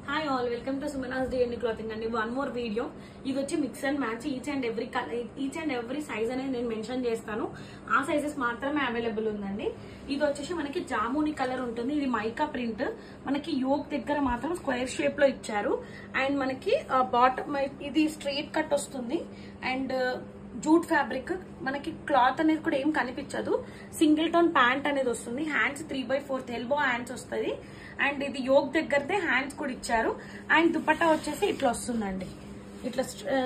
Hi all, welcome to Sumana's D&D Clothing and one more video. This is mix and match each and every color, each and every size and I mention chestanu. Aa sizes maatrame available undandi. This vachesi manaki jamuni color untundi. Idi mica print. Manaki yoke deggara matram square shape lo icharu and manaki bottom idi straight cut ostundi and jute fabric మనకి cloth అనేది కూడా ఏం కనిపించదు. Single tone pant అనేది వస్తుంది. Hands 3/4 elbow hands వస్తుంది and ఇది yoke దగ్గరదే hands కూడా ఇచ్చారు అండ్ దుపట్టా వచ్చేసి ఇట్లా వస్తుందండి. ఇట్లా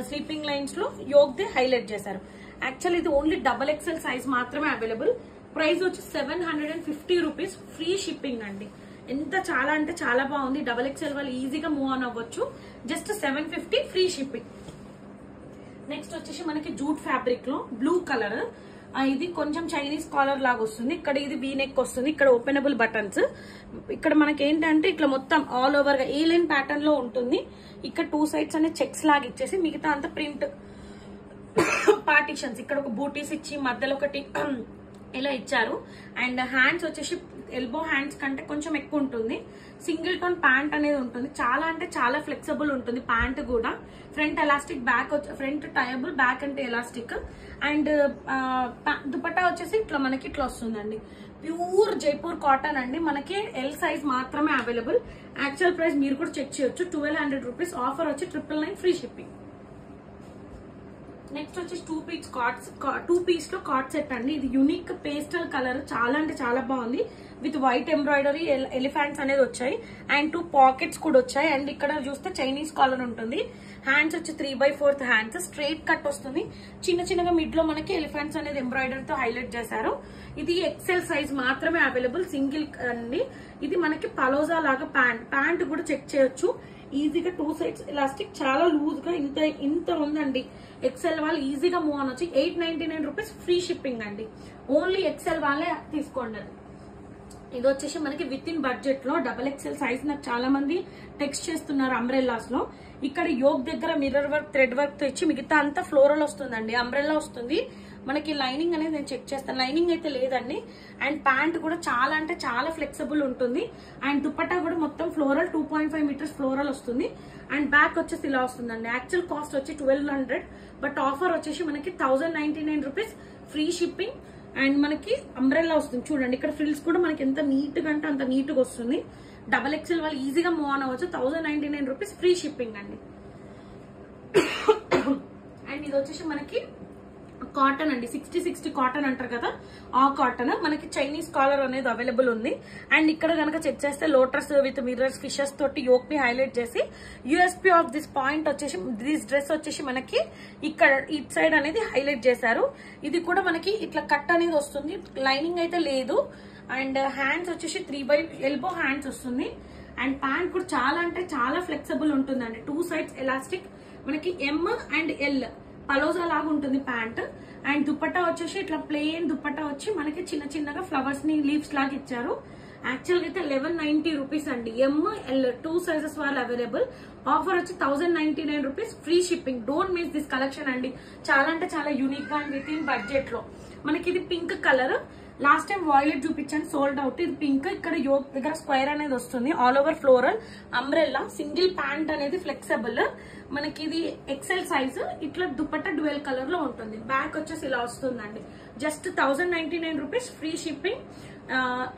స్లీపింగ్ లైన్స్ లో యోక్ దే హైలైట్ చేశారు. యాక్చువల్ ఇది ఓన్లీ XXL సైజ్ మాత్రమే అవైలబుల్. ప్రైస్ వచ్చి 750 రూపీస్, ఫ్రీ షిప్పింగ్ అండి. ఎంత చాలా అంటే చాలా బాగుంది. XXL వాళ్ళు ఈజీగా మూవ్ ఆన్ అవ్వచ్చు. Just 750 free shipping. నెక్స్ట్ వచ్చేసి మనకి జూట్ ఫ్యాబ్రిక్ లో బ్లూ కలర్, ఇది కొంచెం చైనీస్ కాలర్ లాగా వస్తుంది. ఇక్కడ ఇది వీ నెక్ వస్తుంది. ఇక్కడ ఓపెనబుల్ బటన్స్. ఇక్కడ మనకి ఏంటంటే ఇట్లా మొత్తం ఆల్ ఓవర్ గా ఏ లైన్ ప్యాటర్న్ లో ఉంటుంది. ఇక్కడ 2 సైడ్స్ అనే చెక్స్ లాగా ఇచ్చేసి మిగతా అంతా ప్రింట్ పార్టీషన్స్. ఇక్కడ ఒక బూటీస్ ఇచ్చి మధ్యలో ఒకటి ఇలా ఇచ్చారు అండ్ హ్యాండ్స్ వచ్చేసి ఎల్బో హ్యాండ్స్ కంటే కొంచెం ఎక్కువ ఉంటుంది. సింగిల్ టోన్ ప్యాంట్ అనేది ఉంటుంది. చాలా అంటే చాలా ఫ్లెక్సిబుల్ ఉంటుంది ప్యాంట్ కూడా. Front elastic, back front tieable, back అంటే ఎలాస్టిక్ అండ్ దుపట్టా వచ్చేసి ఇట్లా మనకి ఇట్లా వస్తుందండి. ప్యూర్ జైపూర్ కాటన్ అండి. మనకి ఎల్ సైజ్ మాత్రమే అవైలబుల్. యాక్చువల్ ప్రైస్ మీరు కూడా చెక్ చేయొచ్చు. 1200 రూపీస్. ఆఫర్ వచ్చి 999 ఫ్రీ షిప్పింగ్. నెక్స్ట్ వచ్చేసి 2 పీస్ లో కార్డ్ సెట్ అండి. ఇది యూనిక్ పేస్టల్ కలర్, చాలా అంటే చాలా బాగుంది. విత్ వైట్ ఎంబ్రాయిడరీ ఎలిఫెంట్స్ అనేది వచ్చాయి అండ్ 2 పాకెట్స్ కూడా వచ్చాయి అండ్ ఇక్కడ చూస్తే చైనీస్ కాలర్ ఉంటుంది. హ్యాండ్స్ వచ్చి 3/4 హ్యాండ్స్, స్ట్రైట్ కట్ వస్తుంది. చిన్న చిన్నగా మిడ్ లో మనకి ఎలిఫెంట్స్ అనేది ఎంబ్రాయిడరీ తో హైలైట్ చేశారు. ఇది XL సైజ్ మాత్రమే అవైలబుల్, సింగిల్ అండి. ఇది మనకి పలోజా లాగా ప్యాంట్ కూడా చెక్ చేయొచ్చు. ఈజీగా 2 సైడ్స్ ఎలాస్టిక్, చాలా లూజ్ గా ఇంత ఉందండి. XL వాళ్ళు ఈజీగా మూవ్ ఆన్ వచ్చి 899 రూపీస్ ఫ్రీ షిప్పింగ్ అండి. ఓన్లీ XL వాళ్ళే తీసుకోండి. ఇది వచ్చేసి మనకి విత్ ఇన్ బడ్జెట్ లో XXL సైజ్ నాకు చాలా మంది టెక్స్ట్ చేస్తున్నారు అంబ్రెల్లాస్ లో. ఇక్కడ యోక్ దగ్గర మిర్రర్ వర్క్, థ్రెడ్ వర్క్ తో ఇచ్చి మిగతా అంతా ఫ్లోరల్ వస్తుందండి. అంబ్రెల్లా వస్తుంది. మనకి లైనింగ్ అనేది నేను చెక్ చేస్తాను. లైనింగ్ అయితే లేదండి. అండ్ ప్యాంట్ కూడా చాలా అంటే చాలా ఫ్లెక్సిబుల్ ఉంటుంది అండ్ దుపట్టా కూడా మొత్తం ఫ్లోరల్ 2.5 మీటర్స్ ఫ్లోరల్ వస్తుంది అండ్ బ్యాక్ వచ్చేసి ఇలా వస్తుందండి. యాక్చువల్ కాస్ట్ వచ్చి 1200 బట్ ఆఫర్ వచ్చేసి మనకి 1099 రూపీస్ ఫ్రీ షిప్పింగ్ అండ్ మనకి అంబ్రెల్లా వస్తుంది. చూడండి ఇక్కడ ఫ్రిల్స్ కూడా మనకి ఎంత నీట్ గా అంటే అంత నీట్ గా వస్తుంది. XXL వాళ్ళు ఈజీగా మూవ్ ఆన్ అవ్వచ్చు. 1099 రూపీస్ ఫ్రీ షిప్పింగ్ అండి. అండ్ ఇది వచ్చేసి మనకి కాటన్ అండి. 60 కాటన్ అంటారు కదా, ఆ కాటన్. మనకి చైనీస్ కాలర్ అనేది అవైలబుల్ ఉంది అండ్ ఇక్కడ కనుక చెక్ చేస్తే లోటస్ విత్ మిర్రర్స్, ఫిషెస్ తోటి యోక్ ని హైలైట్ చేసి యూఎస్పీ ఆఫ్ దిస్ పాయింట్ వచ్చేసి దిస్ డ్రెస్ వచ్చేసి మనకి ఇక్కడ ఇట్ సైడ్ అనేది హైలైట్ చేశారు. ఇది కూడా మనకి ఇట్లా కట్ అనేది వస్తుంది. లైనింగ్ అయితే లేదు అండ్ హ్యాండ్స్ వచ్చేసి 3 ఎల్బో హ్యాండ్స్ వస్తుంది అండ్ ప్యాంట్ కూడా చాలా అంటే చాలా ఫ్లెక్సిబుల్ ఉంటుందండి. 2 సైడ్స్ ఎలాస్టిక్, మనకి M అండ్ L పలోజా లాగా ఉంటుంది ప్యాంట్ అండ్ దుపట్టా వచ్చేసి ఇట్లా ప్లెయిన్ దుపట్టా వచ్చి మనకి చిన్న చిన్నగా ఫ్లవర్స్ ని లీవ్స్ లాగా ఇచ్చారు. యాక్చువల్ అయితే 1190 రూపీస్ అండి. ML 2 సైజెస్ వాళ్ళు అవైలబుల్. ఆఫర్ వచ్చి 1099 rupees free shipping. Don't miss this collection అండి. చాలా అంటే చాలా యూనిక్ గా అండ్ విత్ ఇన్ బడ్జెట్ లో. మనకి ఇది pink colour. Last time violet చూపించాను, సోల్డ్ అవుట్. ఇది పింక్. ఇక్కడ యోక్ దగ్గర స్క్వేర్ అనేది వస్తుంది. All over floral umbrella. Single pant అనేది ఫ్లెక్సిబుల్. మనకి ఇది XL సైజ్. ఇట్లా దుపట్టా డ్యూయల్ కలర్ లో ఉంటుంది. బ్యాక్ వచ్చేసి ఇలా వస్తుందండి. Just 1099 rupees free shipping.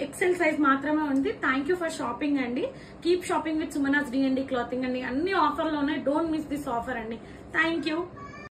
XL size మాత్రమే ఉంది. థ్యాంక్ యూ ఫర్ షాపింగ్ అండి. Keep shopping with Sumanas D&D clothing అండి. అన్ని ఆఫర్లు ఉన్నాయి. డోంట్ మిస్ దిస్ ఆఫర్ అండి. Thank you.